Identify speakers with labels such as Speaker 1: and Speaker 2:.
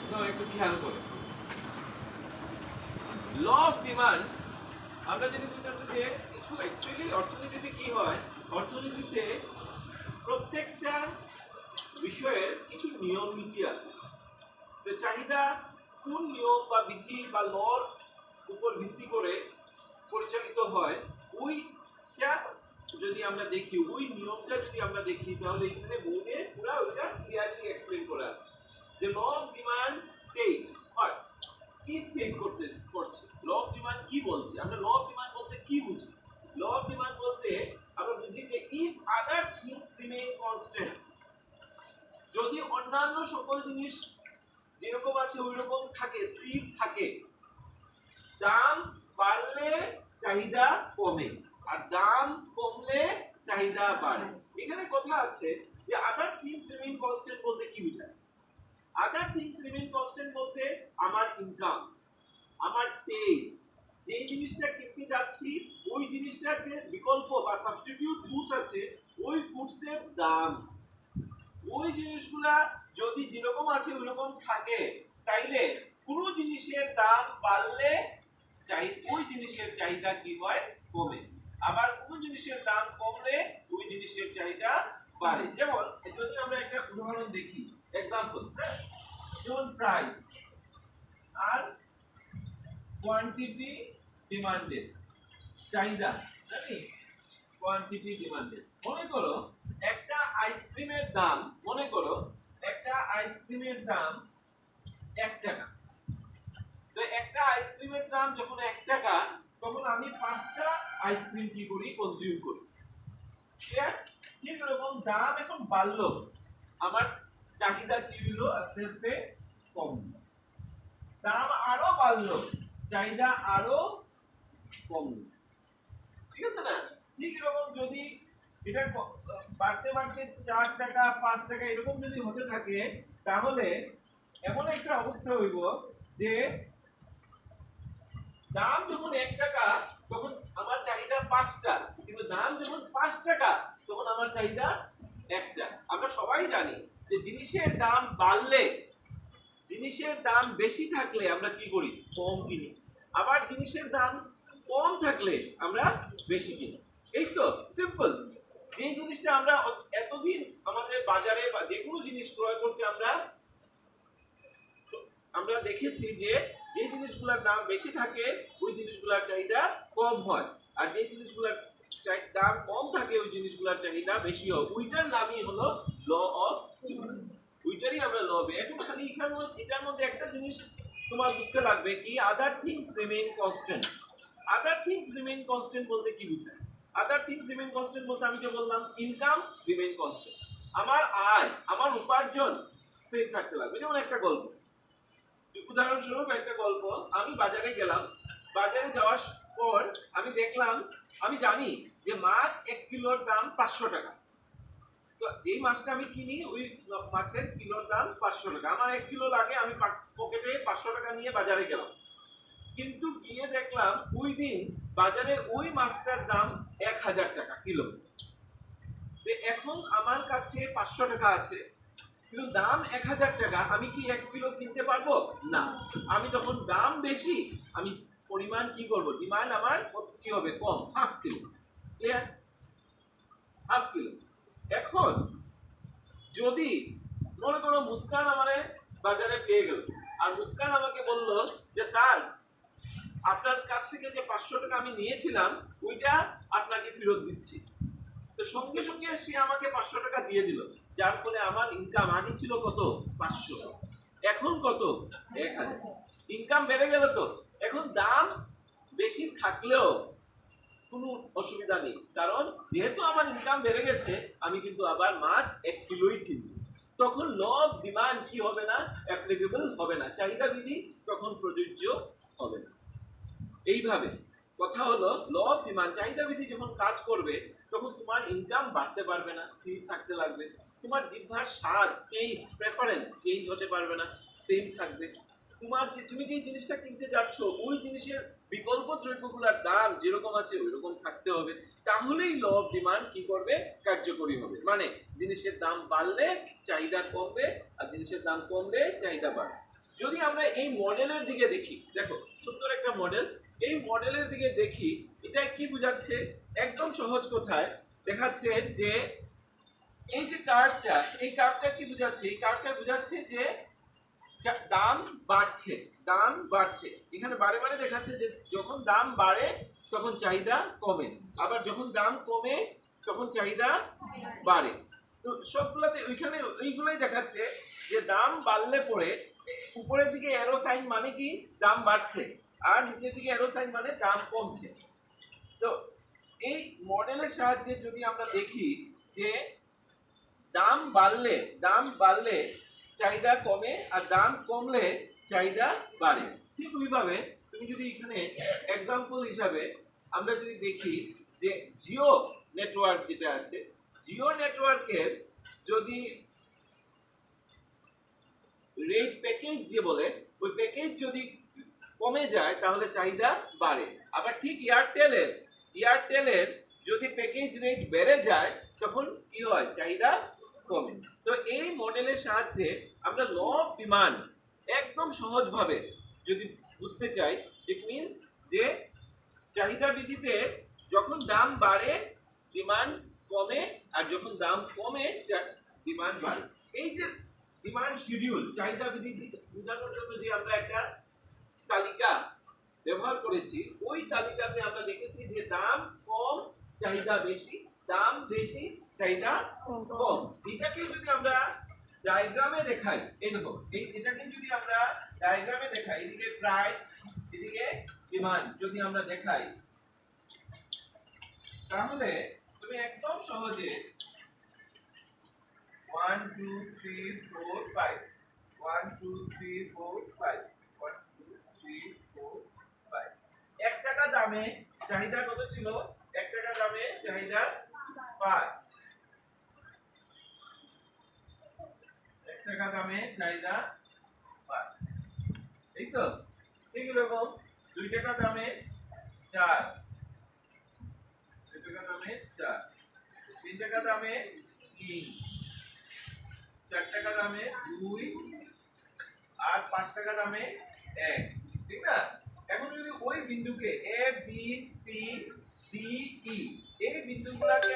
Speaker 1: একটু খেয়াল করে ল অফ ডিমান্ড আমরা যদি বলতেছি যে কিছু অ্যাকচুয়ালি অর্থনীতিতে কি হয়, অর্থনীতিতে প্রত্যেকটা বিষয়ের কিছু নিয়ম নীতি আছে। তো চাহিদা কোন নিয়ম বা বিধি বা লর উপর ভিত্তি করে পরিচালিত হয়, ওইটা যদি আমরা দেখি, ওই নিয়মটা যদি আমরা দেখি, তাহলে এখানে বইয়ে পুরো ওইটা ক্লিয়ারলি এক্সপ্লেন করা আছে যে ল অফ ডিমান্ড স্টেটস হয় কি স্টেট করছে, ল অফ ডিমান্ড কি বলছে। আমরা ল অফ ডিমান্ড বলতে কি বুঝি? ল অফ ডিমান্ড বলতে আমরা বুঝি যে if other things remain constant, যদি অন্যান্য সকল জিনিস যেরকম আছে ওই রকম থাকে, স্থির থাকে, দাম বাড়লে চাহিদা কমে আর দাম কমলে চাহিদা বাড়ে। এখানে কথা আছে যে আদার থিংস রিমেইন কনস্ট্যান্ট বলতে কি বোঝায়? আদার থিংস রিমেইন কনস্ট্যান্ট বলতে আমার ইনকাম, আমার টেস্ট, যে জিনিসটা কিনতে যাচ্ছি ওই জিনিসটার যে বিকল্প বা সাবস্টিটিউট গুডস আছে ওই গুডসের দাম, ওই জিনিসগুলা যদি যেরকম আছে ওইরকম থাকে, তাইলে কোনো জিনিসের দাম বাড়লে ওই জিনিসের চাহিদা কি হয়? কমে। আবার কোনো জিনিসের দাম কমলে ওই জিনিসের চাহিদা বাড়ে। যেমন যদি আমরা একটা উদাহরণ দেখি, এক্সাম্পল, যেমন প্রাইস আর কোয়ান্টিটি ডিমান্ডেড, চাহিদা জানি কোয়ান্টিটি ডিমান্ডেড। মনে করো একটা আইসক্রিমের দাম, মনে করো একটা আইসক্রিমের দাম 1 টাকা। তো একটা আইসক্রিমের দাম যখন 1 টাকা, তখন আমি 5টা আইসক্রিম কি করি? কনজিউম করি। ঠিক এরকম দাম এখন বাড়লো, আমার চাহিদা কি হলো? আস্তে আস্তে কম। দাম আরো বাড়লো, চাহিদা আরো কম। ঠিক আছে না? ঠিক এরকম যদি এটা বাড়তে বাড়তে 4 টাকা 5 টাকা এরকম যদি হতে থাকে, তাহলে এমন একটা অবস্থা হইব যে দাম যখন 1 টাকা তখন আমার চাহিদা 5টা, কিন্তু দাম যখন 5 টাকা তখন আমার চাহিদা 1টা। আমরা সবাই জানি যে জিনিসের দাম বাড়লে, জিনিসের দাম বেশি থাকলে আমরা কি করি? কম কিনি। আবার জিনিসের দাম কম থাকলে আমরা বেশি কিনি। এই তো সিম্পল। যে জিনিসটা আমরা এতদিন আমাদের বাজারে বা যে কোনো জিনিস ক্রয় করতে আমরা দেখেছি যে যে জিনিসগুলোর দাম বেশি থাকে ওই জিনিসগুলোর চাহিদা কম হয়, আর যে জিনিসগুলোর দাম কম থাকে ওই জিনিসগুলোর চাহিদা বেশি হয়। ওইটার নামই হলো ল অফ ডিমান্ড। ওইটারই আমরা ল অফ। এখন খালি এটার মধ্যে একটা জিনিস তোমার বুঝতে লাগবে কি, other things remain constant. Other things remain constant বলতে কি বোঝায়? আদার থিংস রিমেইন কনস্ট্যান্ট বলতে আমি যে বললাম ইনকাম রিমেইন কনস্ট্যান্ট, আমার আয়, আমার উপার্জন সেম থাকতে লাগবে। যেমন একটা গল্প, উদাহরণস্বরূপ একটা গল্প, আমি বাজারে গেলাম, বাজারে যাওয়ার পর আমি দেখলাম, আমি জানি যে মাছ 1 কিলোর দাম 500 টাকা। তো যেই মাছটা আমি কিনি ওই মাছের কিলোর দাম 500 টাকা। আমার 1 কিলো লাগে, আমি পকেটে 500 টাকা নিয়ে বাজারে গেলাম, কিন্তু গিয়ে দেখলাম ওই দিন বাজারে ওই মাছটার দাম 1000 টাকা কিলো। এখন আমার কাছে 500 টাকা আছে, কিন্তু দাম 1000 টাকা, আমি কি 1 কিলো কিনতে পারবো? না। আমি যখন দাম বেশি, আমি পরিমাণ কি করব? ডিমান্ড আমার কি হবে? কম, half kilo. Clear? Half kilo. এখন যদি মনে করো মুস্কান আমারে বাজারে পেয়ে গেল, আর মুস্কান আমাকে বলল যে স্যার আপনার কাছ থেকে যে 500 টাকা আমি নিয়েছিলাম ওইটা আপনাকে ফেরত দিচ্ছি। তো সঙ্গে সঙ্গে সে আমাকে 500 টাকা দিয়ে দিল, যার ফলে আমার ইনকাম আগে ছিল কত? 500, এখন কত? 1000। ইনকাম বেড়ে গেল। তো এখন দাম বেশি থাকলেও কোনো অসুবিধা নেই, কারণ যেহেতু আমার ইনকাম বেড়ে গেছে আমি কিন্তু আবার মাছ 1 কিলোই কিনবো। তখন ল অফ ডিমান্ড কি হবে না? অ্যাপ্লিকেবল হবে না, চাহিদা বিধি তখন প্রযোজ্য হবে না। এইভাবে কথা হলো ল অফ ডিমান্ড, চাহিদা বিধি যখন কাজ করবে তখন তোমার ইনকাম বাড়তে পারবে না, স্থির থাকতে লাগবে। তোমার জিহ্বার স্বাদ, টেস্ট, প্রেফারেন্স চেঞ্জ হতে পারবে না, সেম থাকবে। তুমি যে জিনিসটা কিনতে যাচ্ছ ওই জিনিসের বিকল্প দ্রব্যগুলোর দাম যেরকম আছে ওইরকম থাকতে হবে, তাহলেই ল অফ ডিমান্ড কি করবে? কার্যকরী হবে। মানে জিনিসের দাম বাড়লে চাহিদা কমবে, আর জিনিসের দাম কমলে চাহিদা বাড়বে। যদি আমরা এই মডেলের দিকে দেখি, দেখো সুন্দর একটা মডেল, এই মডেলের দিকে দেখি, এটা কি বোঝাচ্ছে? একদম সহজ কথায় দেখাচ্ছে যে এই যে কার্ভটা, এই কার্ভটা কি বোঝাচ্ছে? এই কার্ভটা বোঝাচ্ছে যে দাম বাড়ছে, দাম বাড়ছে। এখানে বারে বারে দেখাচ্ছে যে যখন দাম বাড়ে তখন চাহিদা কমে, আবার যখন দাম কমে তখন চাহিদা বাড়ে। তো সবগুলাতে ওইখানে ওইগুলোই দেখাচ্ছে যে দাম বাড়লে পরে উপরের দিকে অ্যারো সাইন মানে কি দাম বাড়ছে, আর নিচের দিকে অ্যারো সাইন মানে দাম কমছে। তো এই মডেলের সাহায্যে যদি আমরা দেখি যে দাম বাড়লে চাহিদা কমে, আর দাম কমলে চাহিদা বাড়ে। ঠিক ওইভাবে তুমি যদি এখানে এক্সাম্পল হিসাবে আমরা যদি দেখি যে জিও নেটওয়ার্ক যেটা আছে, জিও নেটওয়ার্কের যদি রেট প্যাকেজ যে বলে, ওই প্যাকেজ যদি কমে যায় তাহলে চাহিদা বাড়ে। আবার ঠিক এয়ারটেলের যদি প্যাকেজ রেট বেড়ে যায় তখন কি হয়? চাহিদা কমে। তো এই মডেলের সাহায্যে আমরা ল অফ ডিমান্ড একদম সহজভাবে যদি বুঝতে চাই, ইট মিনস যে চাহিদা বৃদ্ধিতে যখন দাম বাড়ে ডিমান্ড কমে, আর যখন দাম কমে ডিমান্ড বাড়ে। এই যে ডিমান্ড শিডিউল, চাহিদা বৃদ্ধি বোঝানোর জন্য যে আমরা একটা তালিকা ব্যবহার করেছি, ওই তালিকাতে আমরা দেখেছি যে দাম কম চাহিদা বেশি, দাম বেশি চাহিদা কম। এটাকে যদি আমরা ডায়াগ্রামে দেখাই, এই দেখো এটাকে যদি আমরা ডায়াগ্রামে দেখাই, এদিকে প্রাইস এদিকে ডিমান্ড যদি আমরা দেখাই, তাহলে তুমি একদম সহজে 1 2 3 4 5 1 2 3 4 5 1 2 3 4 5 1 টাকা দামে চাহিদা কত ছিল? 1 টাকা দামে চাহিদা 5, 1 টাকা দামে চাহিদা 5, এই তো। ঠিক এরকম 2 টাকা দামে 4, 2 টাকা দামে 4, 3 টাকা দামে 3, 4 টাকা দামে 2, আর 5 টাকা দামে 1, ঠিক না? এখন যদি ওই বিন্দুকে A B C D E এই বিন্দুগুলোকে